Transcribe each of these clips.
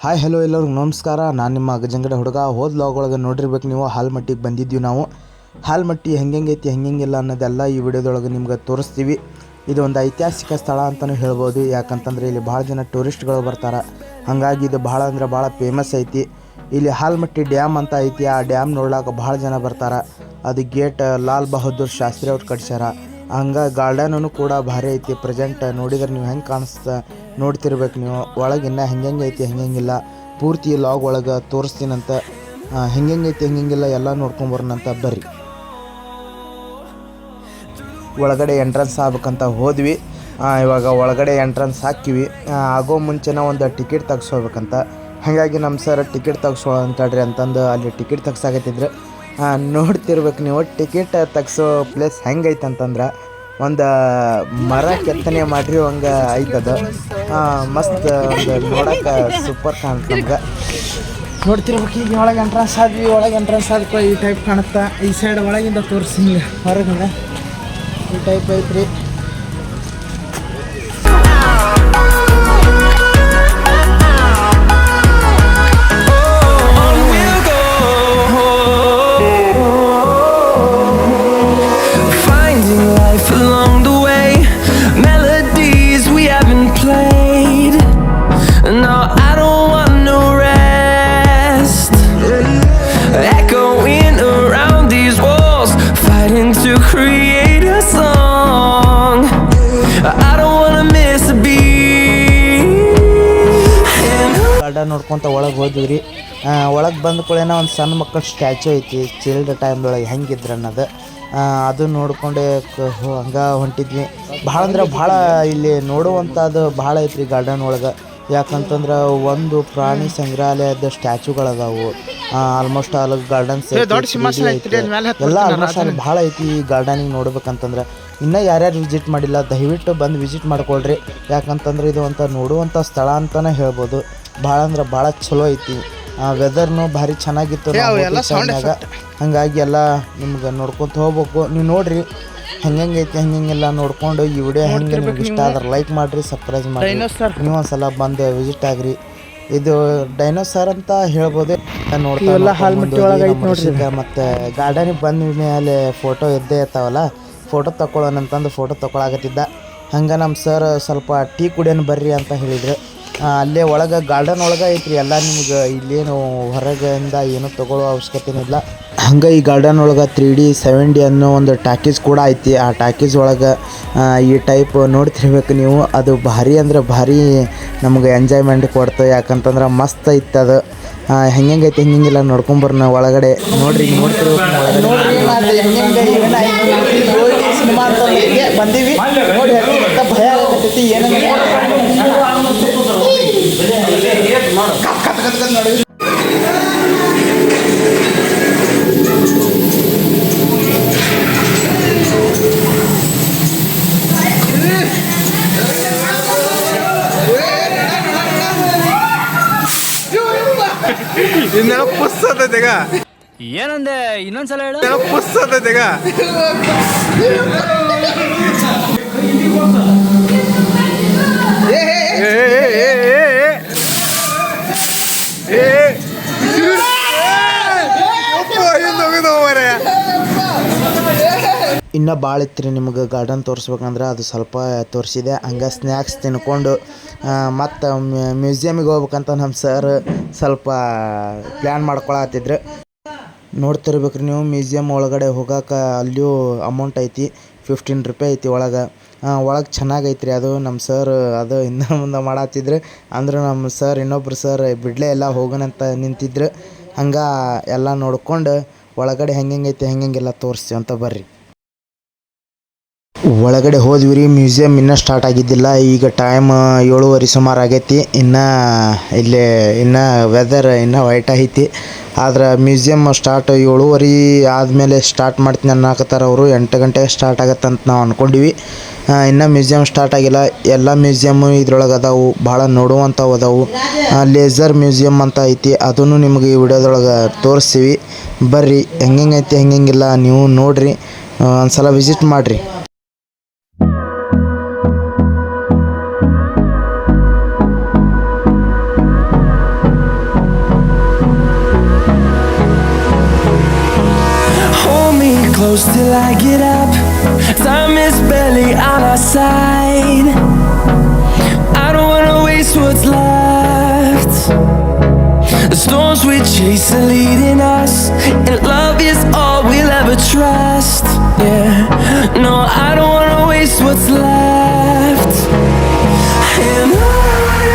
Hi hello ಎಲ್ಲರಿಗೂ ನಮಸ್ಕಾರ. ನಾನು ನಿಮ್ಮ ಗಜಂಗಡ ಹುಡುಗ. ಹೋದ ಲಾಗೊಳಗೆ ನೋಡಿರ್ಬೇಕು ನೀವು, ಹಾಲ್ಮಟ್ಟಿಗೆ ಬಂದಿದ್ದೀವಿ ನಾವು. ಹಾಲ್ಮಟ್ಟಿ ಹೆಂಗೈತಿ ಹೆಂಗಿಲ್ಲ ಅನ್ನೋದೆಲ್ಲ ಈ ವಿಡಿಯೋದೊಳಗೆ ನಿಮ್ಗೆ ತೋರಿಸ್ತೀವಿ. ಇದು ಒಂದು ಐತಿಹಾಸಿಕ ಸ್ಥಳ ಅಂತಲೂ ಹೇಳ್ಬೋದು. ಯಾಕಂತಂದರೆ ಇಲ್ಲಿ ಭಾಳ ಜನ ಟೂರಿಸ್ಟ್ಗಳು ಬರ್ತಾರೆ. ಹಾಗಾಗಿ ಇದು ಭಾಳ ಅಂದ್ರೆ ಭಾಳ ಫೇಮಸ್ ಐತಿ. ಇಲ್ಲಿ ಹಾಲ್ಮಟ್ಟಿ ಡ್ಯಾಮ್ ಅಂತ ಐತಿ. ಆ ಡ್ಯಾಮ್ ನೋಡ್ಲಾಕ ಭಾಳ ಜನ ಬರ್ತಾರೆ. ಅದು ಗೇಟ್ ಲಾಲ್ ಬಹದ್ದೂರ್ ಶಾಸ್ತ್ರಿ ಅವ್ರು ಕಟ್ಸ್ಯಾರ. ಹಂಗೆ ಗಾರ್ಡನೂ ಕೂಡ ಭಾರಿ ಐತಿ. ಪ್ರೆಸೆಂಟ್ ನೋಡಿದ್ರೆ ನೀವು ಹೆಂಗೆ ಕಾಣಿಸ್ತಾ ನೋಡ್ತಿರ್ಬೇಕು ನೀವು. ಒಳಗಿನ್ನ ಹೆಂಗೆ ಐತಿ ಹೆಂಗಿಲ್ಲ ಪೂರ್ತಿ ಲಾಗ್ ಒಳಗೆ ತೋರಿಸ್ತೀನಂತ. ಹೆಂಗೈತಿ ಹೆಂಗಿಲ್ಲ ಎಲ್ಲ ನೋಡ್ಕೊಂಬರೋಣಂತ ಬರ್ರಿ. ಒಳಗಡೆ ಎಂಟ್ರೆನ್ಸ್ ಆಗ್ಬೇಕಂತ ಹೋದ್ವಿ. ಇವಾಗ ಒಳಗಡೆ ಎಂಟ್ರೆನ್ಸ್ ಹಾಕಿವಿ. ಆಗೋ ಮುಂಚೆನೇ ಒಂದು ಟಿಕೆಟ್ ತೆಗ್ಸೋಬೇಕಂತ. ಹಾಗಾಗಿ ನಮ್ಮ ಸರ್ ಟಿಕೆಟ್ ತೆಗ್ಸೋ ಅಂತೇಳ್ರಿ ಅಂತಂದು ಅಲ್ಲಿ ಟಿಕೆಟ್ ತೆಗ್ಸಾಕತ್ತಿದ್ರು. ನೋಡ್ತಿರ್ಬೇಕು ನೀವು, ಟಿಕೆಟ್ ತೆಗ್ಸೋ ಪ್ಲೇಸ್ ಹೆಂಗೈತೆ ಅಂತಂದ್ರೆ ಒಂದು ಮರ ಕೆತ್ತನೆ ಮಾಡಿರಿ ಹಂಗೆ ಐತದ. ಮಸ್ತ್ ಒಂದು ನೋಡೋಕೆ ಸೂಪರ್ ಕಾಣುತ್ತೆ ನಮ್ಗೆ. ನೋಡ್ತಿರ್ಬೇಕು ಈಗ ಒಳಗೆ ಎಂಟ್ರೆನ್ಸ್ ಆದ್ವಿ. ಒಳಗೆ ಎಂಟ್ರೆನ್ಸ್ ಆದ್ಕೊ ಈ ಟೈಪ್ ಕಾಣುತ್ತಾ. ಈ ಸೈಡ್ ಒಳಗಿಂದ ತೋರಿಸಿ ಹೊರಗಡೆ ಈ ಟೈಪ್ ಐತ್ರಿ. ಗಾರ್ಡನ್ ನೋಡ್ಕೊತ ಒಳಗೆ ಹೋದ್ವಿ ರೀ. ಒಳಗೆ ಬಂದ ಕೂಡೇನ ಒಂದು ಸಣ್ಣ ಮಕ್ಕಳ ಸ್ಟ್ಯಾಚು ಐತಿ. ಚಿಲ್ಡ್ ಟೈಮ್ದೊಳಗೆ ಹೆಂಗಿದ್ರು ಅನ್ನೋದು ಅದು ನೋಡ್ಕೊಂಡೆ ಹಂಗೆ ಹೊಂಟಿದ್ವಿ. ಭಾಳ ಅಂದ್ರೆ ಭಾಳ ಇಲ್ಲಿ ನೋಡುವಂಥದ್ದು ಭಾಳ ಐತ್ರಿ ಗಾರ್ಡನ್ ಒಳಗೆ. ಯಾಕಂತಂದ್ರೆ ಒಂದು ಪ್ರಾಣಿ ಸಂಗ್ರಹಾಲಯದ ಸ್ಟ್ಯಾಚುಗಳದಾವು. ಆಲ್ಮೋಸ್ಟ್ ಆಲ್ ಗಾರ್ಡನ್ಸ್ ಎಲ್ಲ ಆಲ್ಮೋಸ್ಟ್ ಅಲ್ಲಿ ಭಾಳ ಐತಿ. ಈ ಗಾರ್ಡನಿಗೆ ನೋಡ್ಬೇಕಂತಂದ್ರೆ ಇನ್ನೂ ಯಾರ್ಯಾರು ವಿಸಿಟ್ ಮಾಡಿಲ್ಲ ದಯವಿಟ್ಟು ಬಂದು ವಿಸಿಟ್ ಮಾಡ್ಕೊಳ್ರಿ. ಯಾಕಂತಂದ್ರೆ ಇದು ಅಂತ ನೋಡುವಂಥ ಸ್ಥಳ ಅಂತಲೇ ಹೇಳ್ಬೋದು. ಭಾಳ ಅಂದ್ರೆ ಭಾಳ ಚಲೋ ಐತಿ. ವೆದರ್ನು ಭಾರಿ ಚೆನ್ನಾಗಿತ್ತು ಹಾಗಾಗಿ ಎಲ್ಲ ನಿಮ್ಗೆ ನೋಡ್ಕೊತ ಹೋಗ್ಬೇಕು. ನೀವು ನೋಡ್ರಿ ಹೆಂಗೈತಿ ಹೆಂಗೆಲ್ಲ ನೋಡ್ಕೊಂಡು ಈ ವಿಡಿಯೋ ಹೆಂಗೆ ನಿಮ್ಗೆ ಇಷ್ಟ ಆದ್ರೆ ಲೈಕ್ ಮಾಡಿರಿ, ಸಬ್ಸ್ಕ್ರೈಬ್ ಮಾಡಿ. ನೀವು ಒಂದ್ಸಲ ಬಂದು ವಿಸಿಟ್ ಆಗಿರಿ. ಇದು ಡೈನೋಸಾರ್ ಅಂತ ಹೇಳ್ಬೋದು. ನೋಡ್ತಾ ಮತ್ತು ಗಾರ್ಡನಿಗೆ ಬಂದ ಮೇಲೆ ಫೋಟೋ ಇದ್ದೇ ಇರ್ತಾವಲ್ಲ, ಫೋಟೋ ತಗೊಳ್ಳೋಣಂತಂದು ಫೋಟೋ ತಗೊಳಕತ್ತಿದ್ದ. ಹಂಗೆ ನಮ್ಮ ಸರ್ ಸ್ವಲ್ಪ ಟೀ ಕುಡಿಯೋಣ ಬರ್ರಿ ಅಂತ ಹೇಳಿದ್ರು. ಅಲ್ಲೇ ಒಳಗೆ ಗಾರ್ಡನ್ ಒಳಗೆ ಐತ್ರಿ ಎಲ್ಲ. ನಿಮ್ಗೆ ಇಲ್ಲೇನು ಹೊರಗಿಂದ ಏನೂ ತೊಗೊಳ್ಳೋ ಅವಶ್ಯಕತೆನೂ ಇಲ್ಲ. ಹಂಗೆ ಈ ಗಾರ್ಡನ್ ಒಳಗೆ 3D 7D ಅನ್ನೋ ಒಂದು ಟಾಕೀಸ್ ಕೂಡ ಐತಿ. ಆ ಟಾಕೀಸ್ ಒಳಗೆ ಈ ಟೈಪ್ ನೋಡ್ತಿರ್ಬೇಕು ನೀವು. ಅದು ಭಾರಿ ಅಂದ್ರೆ ಭಾರಿ ನಮ್ಗೆ ಎಂಜಾಯ್ಮೆಂಟ್ ಕೊಡ್ತು. ಯಾಕಂತಂದ್ರೆ ಮಸ್ತ್ ಐತೆ ಅದು. ಹೆಂಗೈತಿ ಹೆಂಗಿಲ್ಲ ನೋಡ್ಕೊಂಬರ್ನ ಒಳಗಡೆ ನೋಡ್ರಿ. ನೋಡ್ತಿರ್ಬೇಕು ಸಿನಿಮಾ ಬಂದೀವಿ ನೋಡಿ. ಭಯ ಆಗತೈತಿ ಏನಂದ್ರೆ ನೋಡಿ. ಇನ್ನೆಲ್ಲ ಪುಸ್ತಕ ಏನಂದೆ ಇನ್ನೊಂದ್ಸಲ ಹೇಳು. ಪುಸ್ತಕ ಇನ್ನೂ ಭಾಳ ಇತ್ತು ರೀ. ನಿಮ್ಗೆ ಗಾರ್ಡನ್ ತೋರಿಸ್ಬೇಕಂದ್ರೆ ಅದು ಸ್ವಲ್ಪ ತೋರಿಸಿದೆ. ಹಂಗೆ ಸ್ನ್ಯಾಕ್ಸ್ ತಿನ್ಕೊಂಡು ಮತ್ತು ಮ್ಯೂಸಿಯಮಿಗೆ ಹೋಗ್ಬೇಕಂತ ನಮ್ಮ ಸರ್ ಸ್ವಲ್ಪ ಪ್ಲ್ಯಾನ್ ಮಾಡ್ಕೊಳತ್ತಿದ್ರು. ನೋಡ್ತಿರ್ಬೇಕು ರೀ ನೀವು. ಮ್ಯೂಸಿಯಮ್ ಒಳಗಡೆ ಹೋಗೋಕೆ ಅಲ್ಲಿಯೂ ಅಮೌಂಟ್ ಐತಿ. 15 ರೂಪಾಯಿ ಐತಿ ಒಳಗೆ. ಒಳಗೆ ಚೆನ್ನಾಗೈತ್ರಿ ಅದು. ನಮ್ಮ ಸರ್ ಅದು ಹಿಂದೆ ಮುಂದೆ ಮಾಡತ್ತಿದ್ರು. ಅಂದ್ರೆ ನಮ್ಮ ಸರ್ ಇನ್ನೊಬ್ರು ಸರ್ ಬಿಡ್ಲೇ ಎಲ್ಲ ಹೋಗೋಣಂತ ನಿಂತಿದ್ರು. ಹಂಗೆ ಎಲ್ಲ ನೋಡ್ಕೊಂಡು ಒಳಗಡೆ ಹೆಂಗೈತಿ ಹೆಂಗೆಲ್ಲ ತೋರಿಸ್ತೀವಿ ಅಂತ ಬರ್ರಿ. ಒಳಗಡೆ ಹೋದ್ವಿ ರೀ. ಮ್ಯೂಸಿಯಮ್ ಇನ್ನೂ ಸ್ಟಾರ್ಟ್ ಆಗಿದ್ದಿಲ್ಲ. ಈಗ ಟೈಮ್ 7:30 ಸುಮಾರು ಆಗೈತಿ. ಇನ್ನೂ ವೆದರ್ ಇನ್ನೂ ವೈಟ್ ಐತಿ. ಆದ್ರೆ ಮ್ಯೂಸಿಯಮ್ ಸ್ಟಾರ್ಟ್ 7:30 ಆದಮೇಲೆ ಸ್ಟಾರ್ಟ್ ಮಾಡ್ತೀನಿ ಅನ್ನಕತ್ತಾರ ಅವರು. 8 ಗಂಟೆಗೆ ಸ್ಟಾರ್ಟ್ ಆಗತ್ತಂತ ನಾವು ಅಂದ್ಕೊಂಡಿವಿ. ಇನ್ನೂ ಮ್ಯೂಸಿಯಮ್ ಸ್ಟಾರ್ಟ್ ಆಗಿಲ್ಲ. ಎಲ್ಲ ಮ್ಯೂಸಿಯಮ್ಮು ಇದ್ರೊಳಗೆ ಅದಾವು. ಭಾಳ ನೋಡುವಂಥವು ಅದಾವು. ಲೇಸರ್ ಮ್ಯೂಸಿಯಮ್ ಅಂತ ಐತಿ. ಅದನ್ನು ನಿಮ್ಗೆ ಈ ವಿಡಿಯೋದೊಳಗೆ ತೋರಿಸ್ತೀವಿ. ಬರ್ರಿ ಹೆಂಗೈತಿ ಹೆಂಗಿಲ್ಲ ನೀವು ನೋಡ್ರಿ. ಒಂದ್ಸಲ ವಿಸಿಟ್ ಮಾಡಿರಿ. I get up, time is barely on our side. I don't wanna waste what's left. The storms we chase are leading us, and love is all we'll ever trust. Yeah, no, I don't wanna waste what's left. And on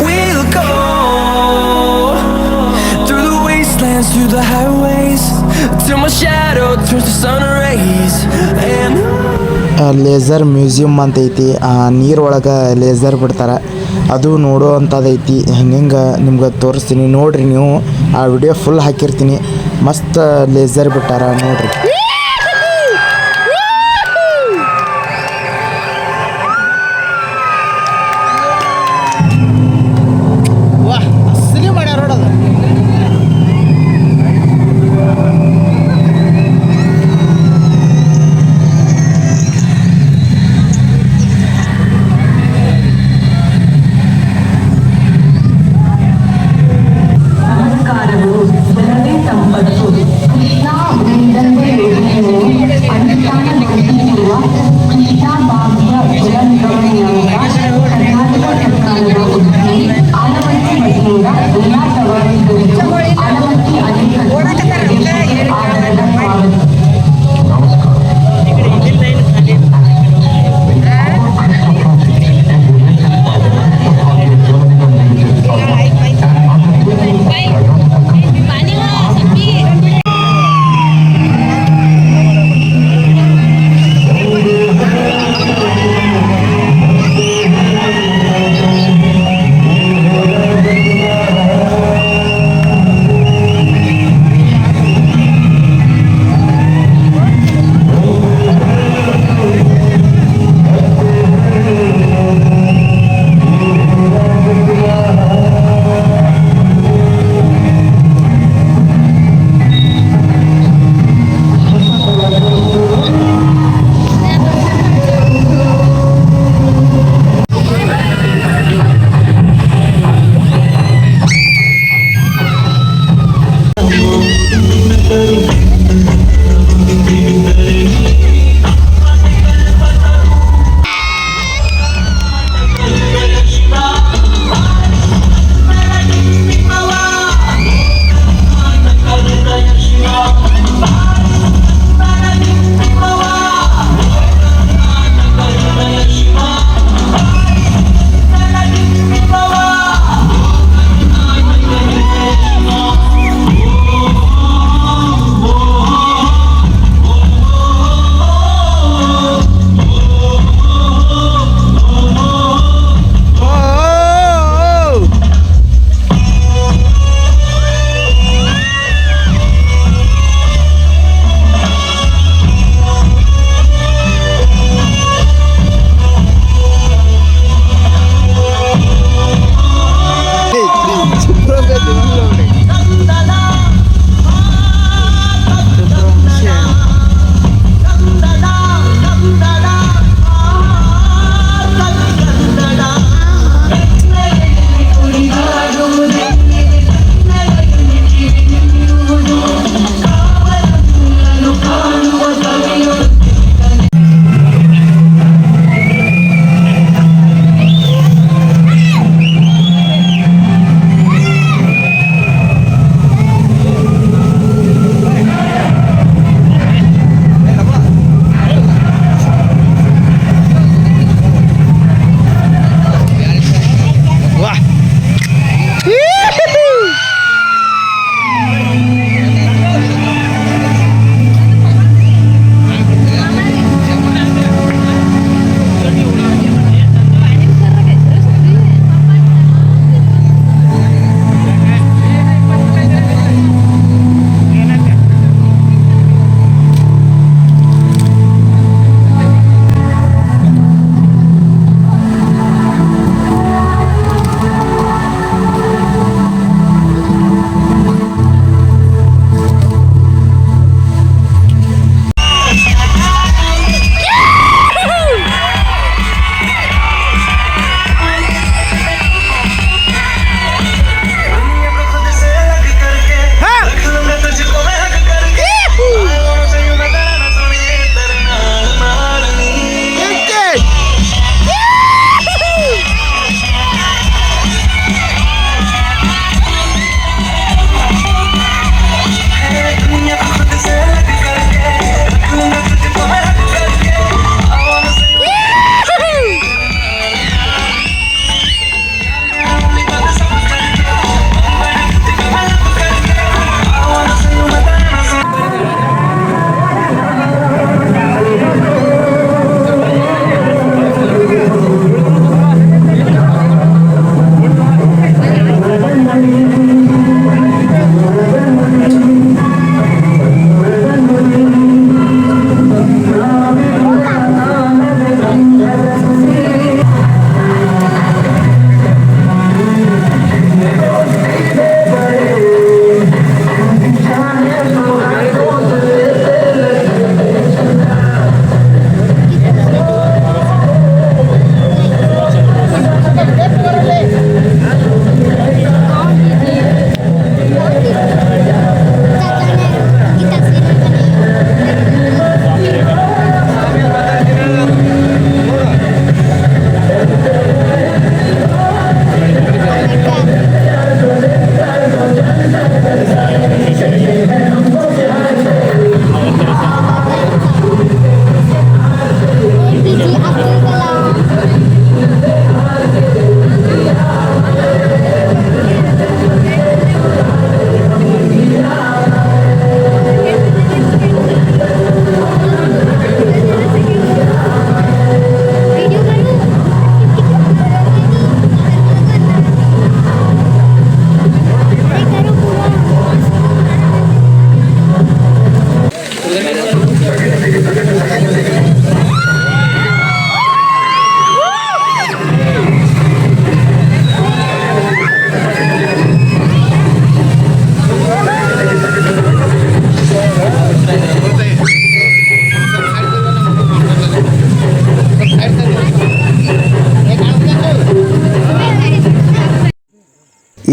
we'll go, through the wastelands, through the highways, till my shadow turns to sun rays. And laser museum ಅಂತ ಐತಿ. ನೀರೊಳಗೆ laser ಬಿಡ್ತಾರೆ, ಅದು ನೋಡುವಂಥದ್ದೈತಿ. ಹೆಂಗೆ ನಿಮ್ಗೆ ತೋರಿಸ್ತೀನಿ ನೋಡಿರಿ. ನೀವು ಆ ವಿಡಿಯೋ ಫುಲ್ ಹಾಕಿರ್ತೀನಿ. ಮಸ್ತ್ ಲೇಸರ್ ಬಿಟ್ಟಾರ ನೋಡಿರಿ. ಸಂಸ್ಕಾರವು ಬಲವೇ ಸಂಪತ್ತು. ಕೃಷ್ಣ ಉಳಿದಂತೆ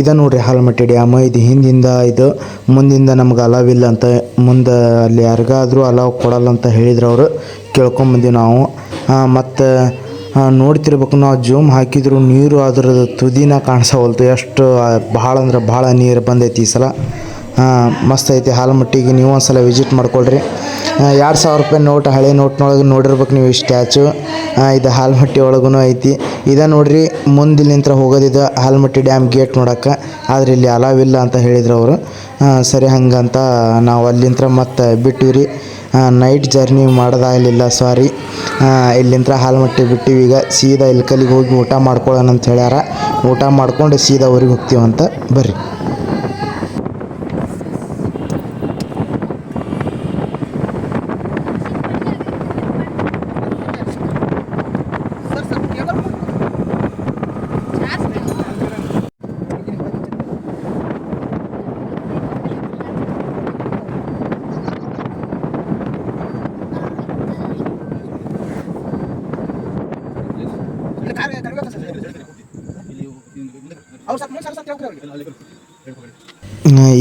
ಇದು ನೋಡ್ರಿ ಹಾಲ್ಮಟ್ಟಿ ಡ್ಯಾಮ್. ಇದು ಹಿಂದಿಂದ ಇದು ಮುಂದಿಂದ ನಮ್ಗೆ ಅಲಾವಿಲ್ಲ ಅಂತ, ಮುಂದೆ ಅಲ್ಲಿ ಯಾರಿಗಾದರೂ ಅಲಾವ್ ಕೊಡಲ್ಲ ಅಂತ ಹೇಳಿದ್ರು ಅವರು. ಕೇಳ್ಕೊಂಬಂದಿವಿ ನಾವು. ಮತ್ತು ನೋಡ್ತಿರ್ಬೇಕು, ನಾವು ಜೂಮ್ ಹಾಕಿದ್ರು ನೀರು ಅದ್ರದ್ದು ತುದಿನ ಕಾಣಿಸವಲ್ತು. ಎಷ್ಟು ಭಾಳ ಅಂದ್ರೆ ಭಾಳ ನೀರು ಬಂದೈತಿ ಈ ಸಲ. ಮಸ್ತ್ ಐತಿ ಹಾಲ್ಮಟ್ಟಿಗೆ. ನೀವು ಒಂದು ಸಲ ವಿಸಿಟ್ ಮಾಡ್ಕೊಳ್ರಿ. 2000 ರೂಪಾಯಿ ನೋಟ್, ಹಳೆ ನೋಟ್ನೊಳಗೆ ನೋಡಿರ್ಬೇಕು ನೀವು ಈ ಸ್ಟ್ಯಾಚು. ಇದು ಹಾಲ್ಮಟ್ಟಿ ಒಳಗೂ ಐತಿ. ಇದು ನೋಡ್ರಿ ಮುಂದಿಲಿಂತ್ರ ಹೋಗೋದಿದೆ ಹಾಲ್ಮಟ್ಟಿ ಡ್ಯಾಮ್ ಗೇಟ್ ನೋಡೋಕೆ. ಆದರೆ ಇಲ್ಲಿ ಅಲಾವಿಲ್ಲ ಅಂತ ಹೇಳಿದ್ರು ಅವರು. ಸರಿ ಹಂಗಂತ ನಾವು ಅಲ್ಲಿಂತ್ರ ಮತ್ತೆ ಬಿಟ್ಟಿವಿ ರೀ. ನೈಟ್ ಜರ್ನಿ ಮಾಡೋದಾಗಲಿಲ್ಲ, ಸಾರಿ. ಇಲ್ಲಿಂತ್ರ ಹಾಲ್ಮಟ್ಟಿ ಬಿಟ್ಟಿವಿ. ಈಗ ಸೀದಾ ಇಲ್ಕಲ್ಲಿಗೆ ಹೋಗಿ ಊಟ ಮಾಡ್ಕೊಳ್ಳೋಣ ಅಂತ ಹೇಳ್ಯಾರ. ಊಟ ಮಾಡ್ಕೊಂಡು ಸೀದಾ ಊರಿಗೆ ಹೋಗ್ತೀವಂತ. ಬರ್ರಿ.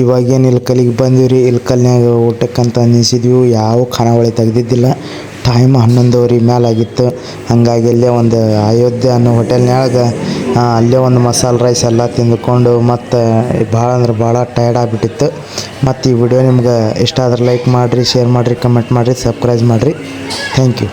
ಇವಾಗೇನು ಇಲ್ಕಲ್ಲಿಗೆ ಬಂದೀವಿ ರೀ. ಇಲ್ಕಲ್ನಾಗ ಊಟಕ್ಕಂತ ನಿಲ್ಸಿದ್ವಿ. ಯಾವ ಖಾನಾವಳಿ ತೆಗ್ದಿದ್ದಿಲ್ಲ. ಟೈಮ್ 11 ಮೇಲಾಗಿತ್ತು. ಹಾಗಾಗಿ ಅಲ್ಲೇ ಒಂದು ಅಯೋಧ್ಯೆ ಅನ್ನೋ ಹೋಟೆಲ್ನಾಗ ಅಲ್ಲೇ ಒಂದು ಮಸಾಲೆ ರೈಸ್ ಎಲ್ಲ ತಿಂದ್ಕೊಂಡು ಮತ್ತು ಭಾಳ ಅಂದ್ರೆ ಭಾಳ ಟಯರ್ಡ್ ಆಗಿಬಿಟ್ಟಿತ್ತು. ಮತ್ತು ಈ ವಿಡಿಯೋ ನಿಮ್ಗೆ ಇಷ್ಟ ಆದ್ರೆ ಲೈಕ್ ಮಾಡಿರಿ, ಶೇರ್ ಮಾಡಿರಿ, ಕಮೆಂಟ್ ಮಾಡಿರಿ, ಸಬ್ಸ್ಕ್ರೈಬ್ ಮಾಡಿರಿ. Thank you.